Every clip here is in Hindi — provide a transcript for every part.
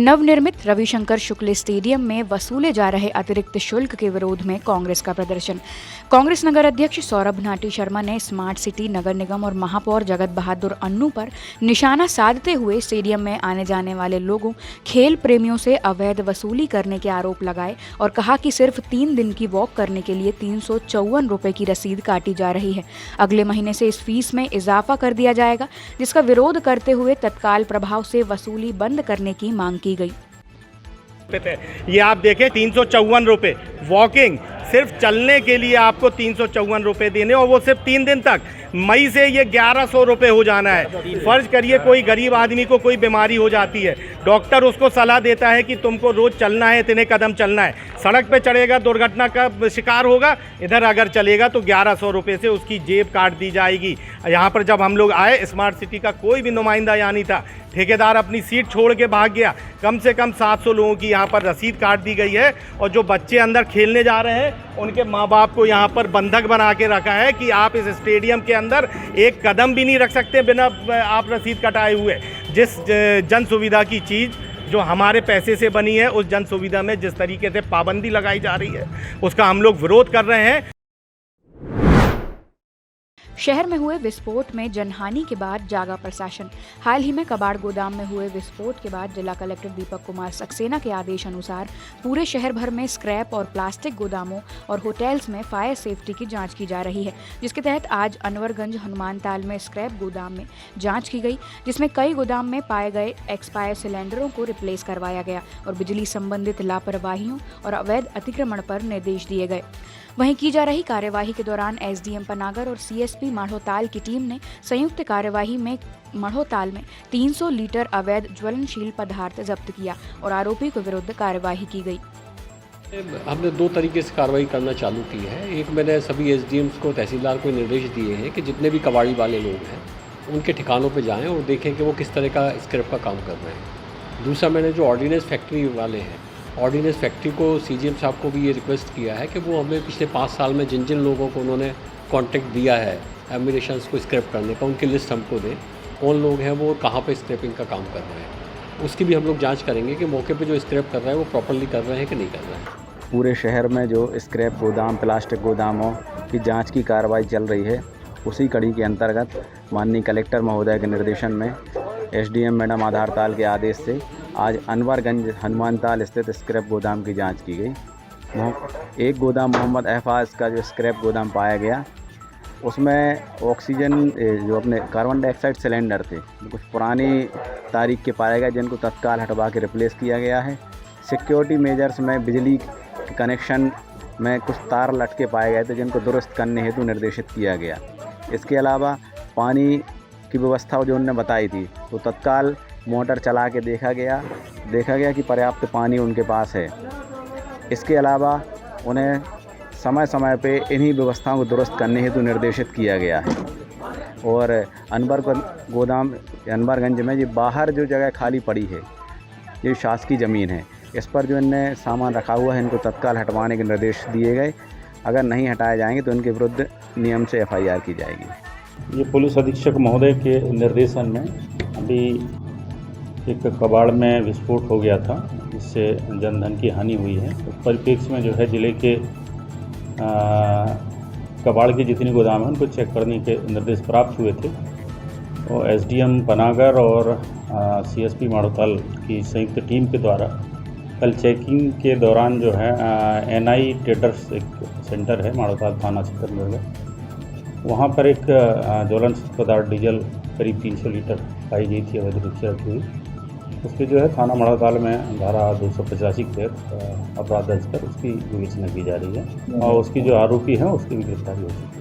नवनिर्मित रविशंकर शुक्ल स्टेडियम में वसूले जा रहे अतिरिक्त शुल्क के विरोध में कांग्रेस का प्रदर्शन। कांग्रेस नगर अध्यक्ष सौरभ नाटी शर्मा ने स्मार्ट सिटी नगर निगम और महापौर जगत बहादुर अन्नू पर निशाना साधते हुए स्टेडियम में आने जाने वाले लोगों, खेल प्रेमियों से अवैध वसूली करने के आरोप लगाए और कहा कि सिर्फ 3 दिन की वॉक करने के लिए 354 रुपये की रसीद काटी जा रही है। अगले महीने से इस फीस में इजाफा कर दिया जाएगा, जिसका विरोध करते हुए तत्काल प्रभाव से वसूली बंद करने की मांग की गई। ये आप देखें 354 रुपये वॉकिंग, सिर्फ चलने के लिए आपको 354 रुपये देने, और वो सिर्फ 3 दिन तक। मई से ये 1100 रुपये हो जाना है। फर्ज करिए कोई गरीब आदमी को कोई बीमारी हो जाती है, डॉक्टर उसको सलाह देता है कि तुमको रोज चलना है, इतने कदम चलना है। सड़क पे चढ़ेगा, दुर्घटना का शिकार होगा, इधर अगर चलेगा तो 1100 रुपये से उसकी जेब काट दी जाएगी। यहाँ पर जब हम लोग आए, स्मार्ट सिटी का कोई भी नुमाइंदा यहाँ नहीं था, ठेकेदार अपनी सीट छोड़ के भाग गया। कम से कम 700 लोगों की यहाँ पर रसीद काट दी गई है, और जो बच्चे अंदर खेलने जा रहे हैं उनके माँ बाप को यहाँ पर बंधक बना के रखा है कि आप इस स्टेडियम के अंदर एक कदम भी नहीं रख सकते बिना आप रसीद कटाए हुए। जिस जन सुविधा की चीज़ जो हमारे पैसे से बनी है, उस जन सुविधा में जिस तरीके से पाबंदी लगाई जा रही है, उसका हम लोग विरोध कर रहे हैं। शहर में हुए विस्फोट में जनहानि के बाद जागा प्रशासन। हाल ही में कबाड़ गोदाम में हुए विस्फोट के बाद जिला कलेक्टर दीपक कुमार सक्सेना के आदेश अनुसार पूरे शहर भर में स्क्रैप और प्लास्टिक गोदामों और होटल्स में फायर सेफ्टी की जांच की जा रही है, जिसके तहत आज अनवरगंज हनुमानताल में स्क्रैप गोदाम में जांच की गई, जिसमें कई गोदाम में पाए गए एक्सपायर सिलेंडरों को रिप्लेस करवाया गया और बिजली संबंधित लापरवाहियों और अवैध अतिक्रमण पर निर्देश दिए गए। वहीं की जा रही कार्यवाही के दौरान एसडीएम पनागर और सीएसपी मढ़ोताल की टीम ने संयुक्त कार्यवाही में मढ़ोताल में 300 लीटर अवैध ज्वलनशील पदार्थ जब्त किया और आरोपी के विरुद्ध कार्यवाही की गई। हमने 2 तरीके से कार्रवाई करना चालू की है। एक, मैंने सभी एसडीएम्स को, तहसीलदार को निर्देश दिए हैं कि जितने भी कबाड़ी वाले लोग हैं उनके ठिकानों पर जाएँ और देखें कि वो किस तरह का स्क्रैप का काम कर रहे हैं। दूसरा, मैंने जो ऑर्डिनेंस फैक्ट्री वाले हैं, ऑर्डिनेंस फैक्ट्री को, सीजीएम साहब को भी ये रिक्वेस्ट किया है कि वो हमें पिछले 5 साल में जिन जिन लोगों को उन्होंने कॉन्ट्रैक्ट दिया है एमिनेशंस को स्क्रैप करने का, उनकी लिस्ट हमको दें, कौन लोग हैं वो, कहाँ पे स्क्रैपिंग का काम कर रहे हैं। उसकी भी हम लोग जांच करेंगे कि मौके पे जो स्क्रैप कर रहे हैं वो प्रॉपर्ली कर रहे हैं कि नहीं कर रहे हैं। पूरे शहर में जो स्क्रैप गोदाम, प्लास्टिक गोदामों की जाँच की कार्रवाई चल रही है, उसी कड़ी के अंतर्गत माननीय कलेक्टर महोदय के निर्देशन में एसडीएम मैडम आधारताल के आदेश से आज अनवरगंज हनुमानताल स्थित स्क्रैप गोदाम की जांच की गई। एक गोदाम मोहम्मद एहफाज का जो स्क्रैप गोदाम पाया गया, उसमें ऑक्सीजन जो अपने कार्बन डाइऑक्साइड सिलेंडर थे, कुछ पुरानी तारीख के पाए गए, जिनको तत्काल हटवा के रिप्लेस किया गया है। सिक्योरिटी मेजर्स में बिजली के कनेक्शन में कुछ तार लटके पाए गए थे, जिनको दुरुस्त करने हेतु निर्देशित किया गया। इसके अलावा पानी की व्यवस्था जो उन्होंने बताई थी, तो तत्काल मोटर चला के देखा गया कि पर्याप्त पानी उनके पास है। इसके अलावा उन्हें समय समय पे इन्हीं व्यवस्थाओं को दुरुस्त करने हेतु निर्देशित किया गया है। और अनवरगंज में ये बाहर जो जगह खाली पड़ी है, ये शासकीय ज़मीन है, इस पर जो इनने सामान रखा हुआ है, इनको तत्काल हटवाने के निर्देश दिए गए। अगर नहीं हटाए जाएंगे तो इनके विरुद्ध नियम से FIR की जाएगी। ये पुलिस अधीक्षक महोदय के निर्देशन में अभी एक कबाड़ में विस्फोट हो गया था, जिससे जनधन की हानि हुई है। उस परिप्रेक्ष्य में जो है जिले के कबाड़ की जितनी गोदाम है उनको चेक करने के निर्देश प्राप्त हुए थे। और एसडीएम पनागर और सीएसपी मढ़ोताल की संयुक्त टीम के द्वारा कल चेकिंग के दौरान जो है NI ट्रेडर्स एक सेंटर है मढ़ोताल थाना क्षेत्र में, वहाँ पर एक ज्वलनशील पदार्थ डीजल करीब 300 लीटर पाई गई थी, अवैध रूप से रखी हुई। उसके जो है थाना मढ़ोताल में धारा 285 के तहत अपराध दर्ज कर उसकी विवेचना की जा रही है, और उसकी जो आरोपी है उसकी भी गिरफ्तारी हो चुकी है।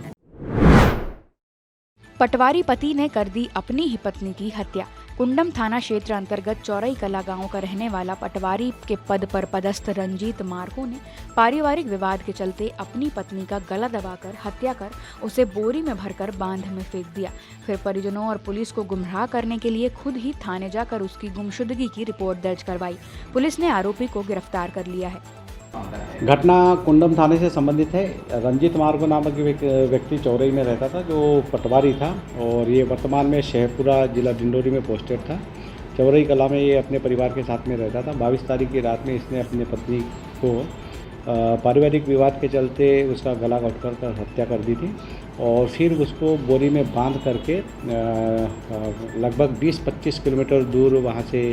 पटवारी पति ने कर दी अपनी ही पत्नी की हत्या। कुंडम थाना क्षेत्र अंतर्गत चौरई कला गांव का रहने वाला पटवारी के पद पर पदस्थ रंजीत मार्को ने पारिवारिक विवाद के चलते अपनी पत्नी का गला दबाकर हत्या कर उसे बोरी में भरकर बांध में फेंक दिया। फिर परिजनों और पुलिस को गुमराह करने के लिए खुद ही थाने जाकर उसकी गुमशुदगी की रिपोर्ट दर्ज करवाई। पुलिस ने आरोपी को गिरफ्तार कर लिया है। घटना कुंडम थाने से संबंधित है। रंजीत मार्को नामक व्यक्ति चौरई में रहता था, जो पटवारी था, और ये वर्तमान में शेखपुरा जिला डिंडोरी में पोस्टेड था। चौरई कला में ये अपने परिवार के साथ में रहता था। 22 तारीख की रात में इसने अपनी पत्नी को पारिवारिक विवाद के चलते उसका गला घोंट कर हत्या कर दी थी और फिर उसको बोरी में बांध करके लगभग 20-25 किलोमीटर दूर वहाँ से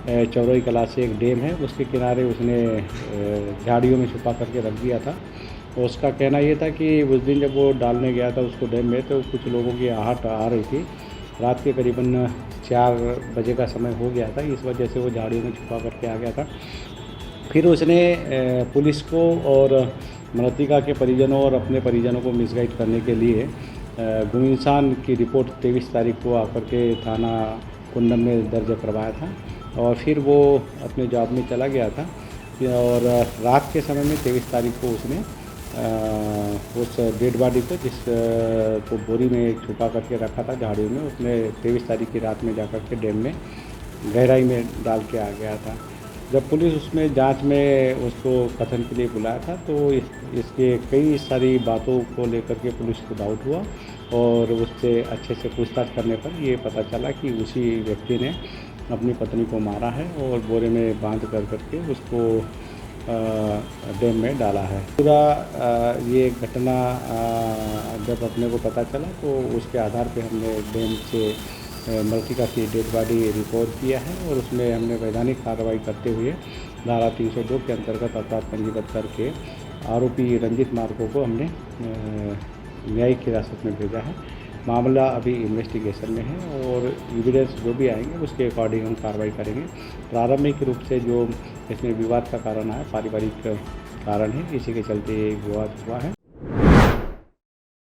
चौरई कला से एक डैम है उसके किनारे उसने झाड़ियों में छुपा करके रख दिया था। और उसका कहना ये था कि उस दिन जब वो डालने गया था उसको डैम में तो कुछ लोगों की आहट आ रही थी। रात के करीबन 4 बजे का समय हो गया था, इस वजह से वो झाड़ियों में छुपा करके आ गया था। फिर उसने पुलिस को और मृतका के परिजनों और अपने परिजनों को मिसगाइड करने के लिए गुमइंसान की रिपोर्ट 23 तारीख को आकर के थाना कुंडम में दर्ज करवाया था और फिर वो अपने जॉब में चला गया था। और रात के समय में 23 तारीख को उसने उस डेड बॉडी को जिस को बोरी में छुपा करके रखा था झाड़ियों में, उसने 23 तारीख की रात में जाकर के डैम में गहराई में डाल के आ गया था। जब पुलिस उसमें जांच में उसको कथन के लिए बुलाया था तो इसके कई सारी बातों को लेकर के पुलिस को डाउट हुआ और उससे अच्छे से पूछताछ करने पर ये पता चला कि उसी व्यक्ति ने अपनी पत्नी को मारा है और बोरे में बांध कर करके उसको डैम में डाला है। पूरा ये घटना जब अपने को पता चला तो उसके आधार पे हमने डैम से मृतका की डेड बॉडी रिपोर्ट किया है और उसमें हमने वैधानिक कार्रवाई करते हुए धारा 302 के अंतर्गत अपराध पंजीबद्ध करके आरोपी रंजित मार्को को हमने न्यायिक हिरासत में भेजा है। मामला अभी इन्वेस्टिगेशन में है और एविडेंस जो भी आएंगे उसके अकॉर्डिंग हम कार्रवाई करेंगे। प्रारंभिक रूप से जो इसमें विवाद का कारण आया पारिवारिक कारण है, इसी के चलते विवाद हुआ है।